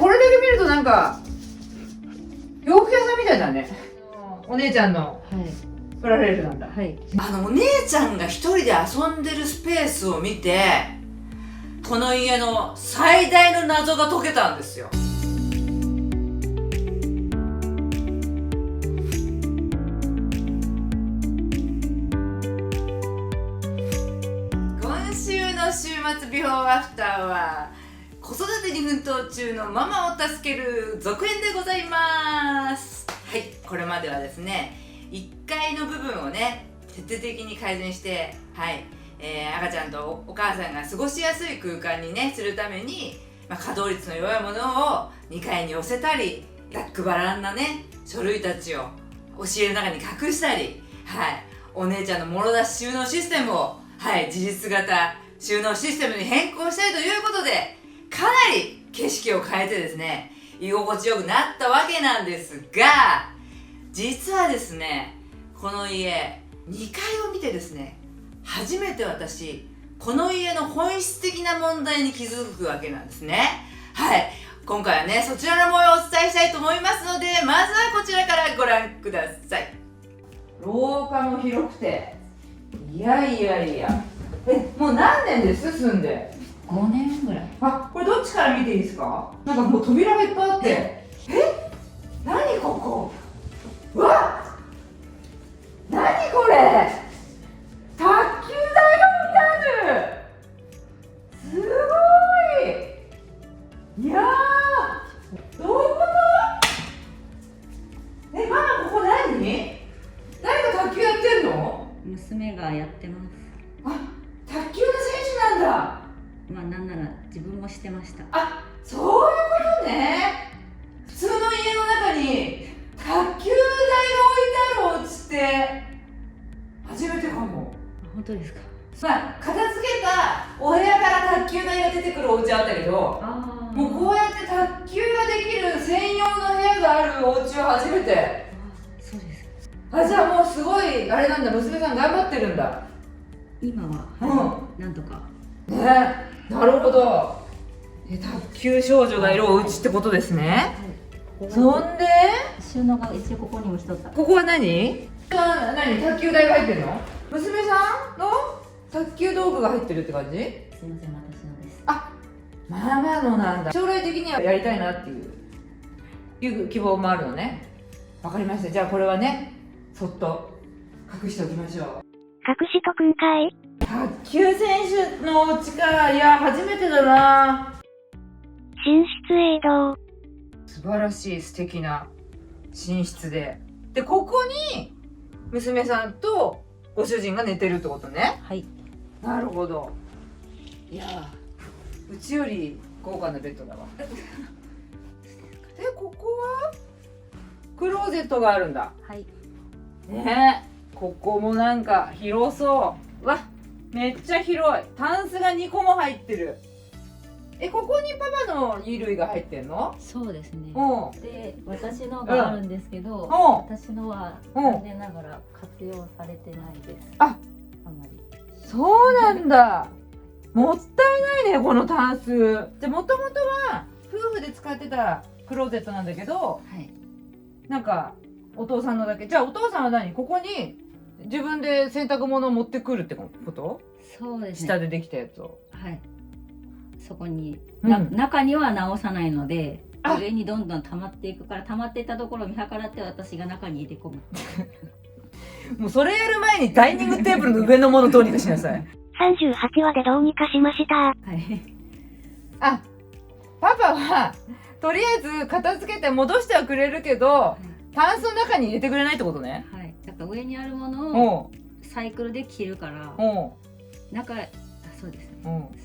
これだけ見るとなんか洋服屋さんみたいだね。お姉ちゃんのプラレールなんだ。はい。お姉ちゃんが一人で遊んでるスペースを見て、この家の最大の謎が解けたんですよ。今週の週末ビフォーアフターは、子育てに奮闘中のママを助ける続編でございます。はい、これまではですね、1階の部分をね徹底的に改善して、はい、赤ちゃんとお母さんが過ごしやすい空間にねするために、稼働率の弱いものを2階に寄せたり、ざっくばらんなね書類たちを押し入れの中に隠したり、はい、お姉ちゃんのもろ出し収納システムを、はい、自立型収納システムに変更したりということで、かなり景色を変えてですね、居心地よくなったわけなんですが、実はですね、この家2階を見てですね、初めて私この家の本質的な問題に気づくわけなんですね。はい、今回はねそちらの模様をお伝えしたいと思いますので、まずはこちらからご覧ください。廊下も広くて、いやいやいや、もう何年です住んで5年ぐらい。あ、これどっちから見ていいですか？なんかもう扉がいっぱいあって、何ここ、うわっ、何これ、卓球台が置いてある、すごい、いやー、どういうこと？ママここ何？誰が卓球やってんの？娘がやってます。あ、卓球の選手なんだ。なんなら自分もしてました。あ、そういうことね。普通の家の中に卓球台が置いてあるお家って初めてかも。本当ですか？片付けたお部屋から卓球台が出てくるお家あったけど、もうこうやって卓球ができる専用の部屋があるお家は初めて。そうです。じゃあもうすごいあれなんだ、娘さん頑張ってるんだ。今は、なんとかね、なるほど。卓球少女がいるお家ってことですね。そんで収納が一応ここにも一つ。ここは何？卓球台が入ってるの？娘さんの卓球道具が入ってるって感じ？すいません、私のです。あ、ママのなんだ。将来的にはやりたいなっていう希望もあるのね。わかりました。じゃあこれはね、そっと隠しておきましょう。隠しとくんかい？卓球選手のお家か。いや、初めてだな。寝室映像。素晴らしい素敵な寝室で、ここに娘さんとご主人が寝てるってことね。はい。なるほど。いや、うちより豪華なベッドだわ。で、ここはクローゼットがあるんだ。はい。ねえ、ここもなんか広そう。わ、めっちゃ広い。タンスが2個も入ってる。ここにパパの衣類が入ってんの？そうですね。うん。で、私のがあるんですけど、私のは残念ながら活用されてないです。あまり。そうなんだ。もったいないね、このタンス。で、もともとは夫婦で使ってたクローゼットなんだけど、はい。なんかお父さんのだけ。じゃあお父さんは何？ここに自分で洗濯物を持ってくるってこと？そうですね。下でできたやつを。はい。そこに、うん中には直さないので、あ上にどんどん溜まっていくから、溜まっていったところを見計らって私が中に入れ込む。もうそれやる前にダイニングテーブルの上のものどうにかしなさい。38話でどうにかしました。はい。あ、パパはとりあえず片付けて戻してはくれるけど、タンスの中に入れてくれないってことね。はい。だから上にあるものをサイクルで着るから、そうですね。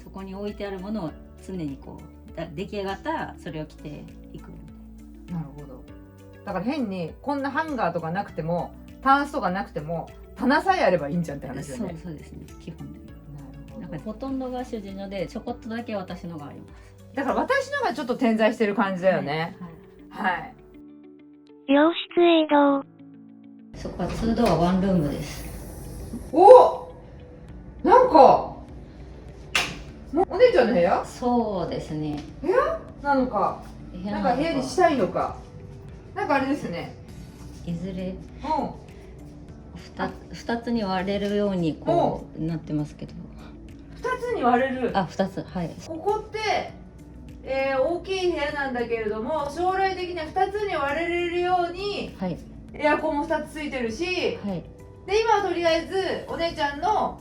そこに置いてあるものを常にこう出来上がったらそれを着ていく。なるほど。だから変にこんなハンガーとかなくても、タンスとかなくても棚さえあればいいんじゃんって話だよね。そうですね。基本的に。なるほど。なんかほとんどが主人ので、ちょこっとだけ私のがあります。だから私のがちょっと点在してる感じだよね。はい。洋室映像。そこは2ドアワンルームです。お、なんかお姉ちゃんの部屋？そうですね。部屋なのか。なんか部屋にしたいのか、なんかあれですね。いずれうん2つに割れるようにこうなってますけど。2つに割れる。あ、2つ、はい。ここって、大きい部屋なんだけれども、将来的には2つに割れれるようにはい。エアコンも2つついてるし、はい。で今はとりあえずお姉ちゃんの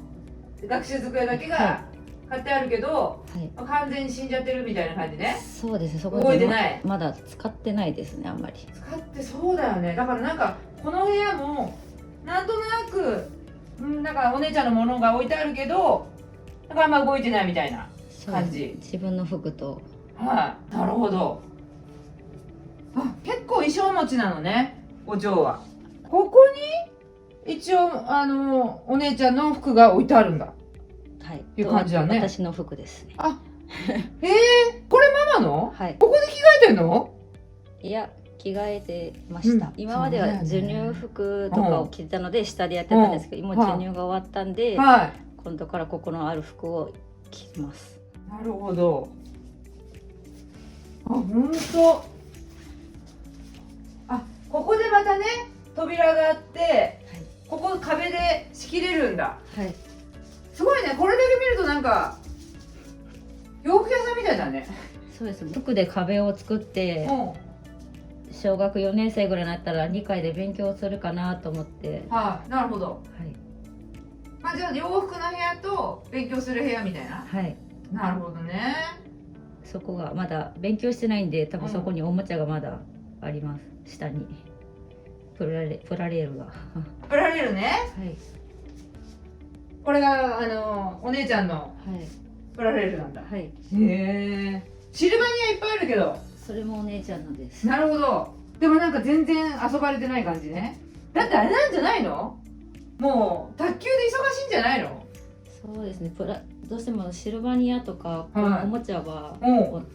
学習机だけが買ってあるけど、はい。完全に死んじゃってるみたいな感じね。そうですね。そこ動いてない。まだ使ってないですね、あんまり。使ってそうだよね。だからなんかこの部屋もなんとなく、なんかお姉ちゃんのものが置いてあるけど、なんかあんま動いてないみたいな感じ。自分の服と。はい、なるほど。あ、結構衣装持ちなのね、お嬢は。ここに一応お姉ちゃんの服が置いてあるんだ。はい。いう感じだね。私の服ですね。あ、これママの？はい。ここで着替えてんの？いや、着替えてました。今までは授乳服とかを着てたので下でやってたんですけど、今授乳が終わったんで、はい。今度からここのある服を着ます。なるほど。あ、ほんと。あ、ここでまたね、扉があって、ここ壁で仕切れるんだ。はい。すごいね、これだけ見るとなんか洋服屋さんみたいだね。そうです。服で壁を作って、小学4年生ぐらいになったら2階で勉強するかなと思って。はい、なるほど。はい。まあじゃあ洋服の部屋と勉強する部屋みたいな。はい。なるほどね。そこがまだ勉強してないんで、多分そこにおもちゃがまだあります。下にプラレールが。プラレールね。はい。これがお姉ちゃんのはいプラレールなんだ。はい。へえ。シルバニアいっぱいあるけど。それもお姉ちゃんのです。なるほど。でもなんか全然遊ばれてない感じね。だってあれなんじゃないの？もう卓球で忙しいんじゃないの？そうですね。どうしてもシルバニアとかこのおもちゃは、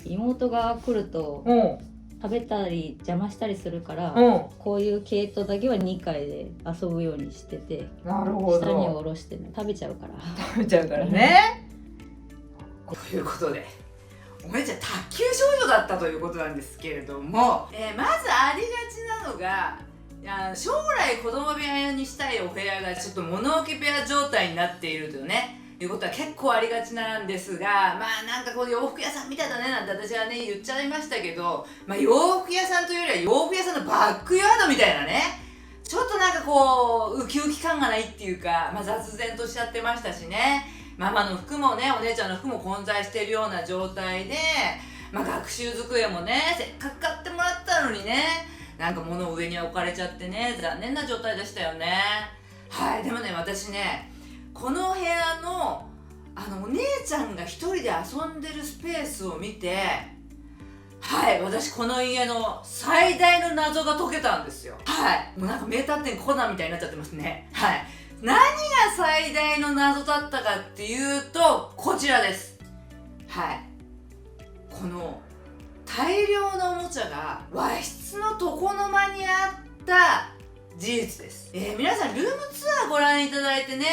妹が来ると食べたり邪魔したりするから、こういう系統だけは2階で遊ぶようにしてて、なるほど。下に下ろしてね、食べちゃうから。食べちゃうからね。ということで、お姉ちゃん卓球少女だったということなんですけれども、まずありがちなのが、将来子供部屋にしたいお部屋がちょっと物置部屋状態になっているということは結構ありがちなんですが、まあなんかこう洋服屋さんみたいだねなんて私はね言っちゃいましたけど、まあ、洋服屋さんというよりは洋服屋さんのバックヤードみたいなね、ちょっとなんかこうウキウキ感がないっていうか、まあ、雑然としちゃってましたしね、ママの服もねお姉ちゃんの服も混在しているような状態で、まあ、学習机もねせっかく買ってもらったのにね、なんか物を上に置かれちゃってね、残念な状態でしたよね。はい。でもね、私ねこの部屋のお姉ちゃんが一人で遊んでるスペースを見て、はい、私この家の最大の謎が解けたんですよ。はい、もうなんか名探偵コナンみたいになっちゃってますね。はい、何が最大の謎だったかっていうとこちらです。はい、この大量のおもちゃが和室の床の間にあった事実です。皆さんルームツアーご覧いただいてね、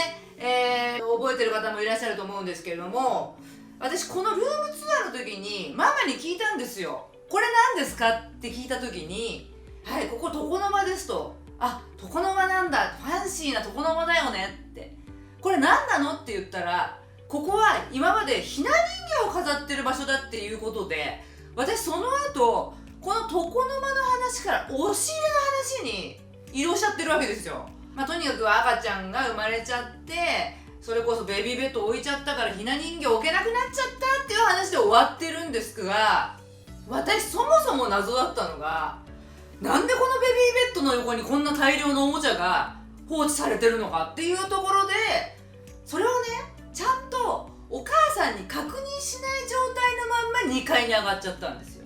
覚えてる方もいらっしゃると思うんですけれども、私このルームツアーの時にママに聞いたんですよ。これ何ですかって聞いた時に、はい、ここ床の間ですと。あ、床の間なんだ、ファンシーな床の間だよねって。これ何なのって言ったら、ここは今までひな人形を飾ってる場所だっていうことで、私その後この床の間の話から押し入れの話に移動しちゃってるわけですよ。まあ、とにかく赤ちゃんが生まれちゃって、それこそベビーベッド置いちゃったからひな人形置けなくなっちゃったっていう話で終わってるんですが、私そもそも謎だったのが、なんでこのベビーベッドの横にこんな大量のおもちゃが放置されてるのかっていうところで、それをねちゃんとお母さんに確認しない状態のまんま2階に上がっちゃったんですよ。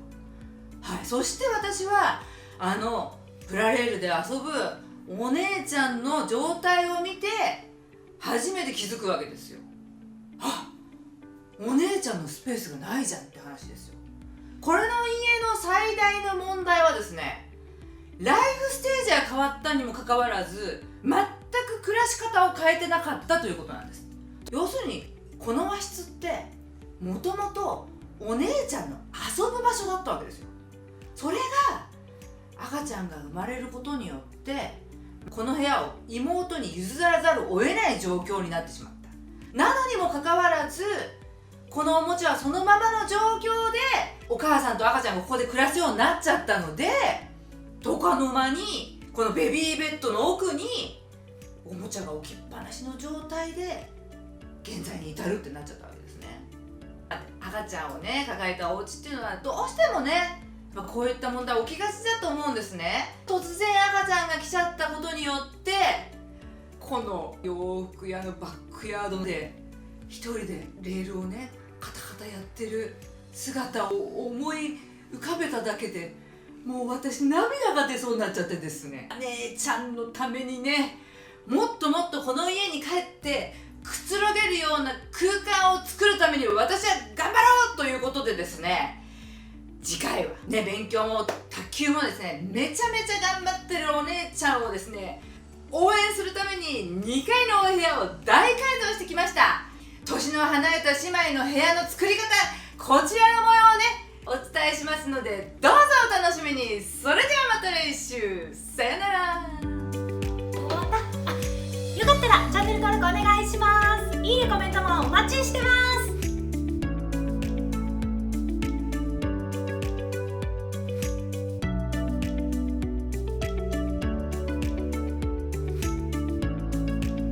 はい、そして私はプラレールで遊ぶお姉ちゃんの状態を見て初めて気づくわけですよ。あ、お姉ちゃんのスペースがないじゃんって話ですよ。これの家の最大の問題はですね、ライフステージが変わったにもかかわらず全く暮らし方を変えてなかったということなんです。要するにこの和室ってもともとお姉ちゃんの遊ぶ場所だったわけですよ。それが赤ちゃんが生まれることによってこの部屋を妹に譲らざるを得ない状況になってしまった。なのにもかかわらずこのおもちゃはそのままの状況でお母さんと赤ちゃんがここで暮らすようになっちゃったので、床の間にこのベビーベッドの奥におもちゃが置きっぱなしの状態で現在に至るってなっちゃったわけですね。赤ちゃんをね抱えたお家っていうのはどうしてもねこういった問題起きがちだと思うんですね。突然赤ちゃんが来ちゃったことによってこの洋服屋のバックヤードで一人でレールをねカタカタやってる姿を思い浮かべただけでもう私涙が出そうになっちゃってですね、姉ちゃんのためにねもっともっとこの家に帰ってくつろげるような空間を作るために私は頑張ろうということでですね、次回はね勉強も卓球もですねめちゃめちゃ頑張ってるお姉ちゃんをですね応援するために2階のお部屋を大改造してきました。年の離れた姉妹の部屋の作り方、こちらの模様をねお伝えしますのでどうぞお楽しみに。それではまた来週、さよなら。終わった。よかったらチャンネル登録お願いします。いいねコメントもお待ちしてます。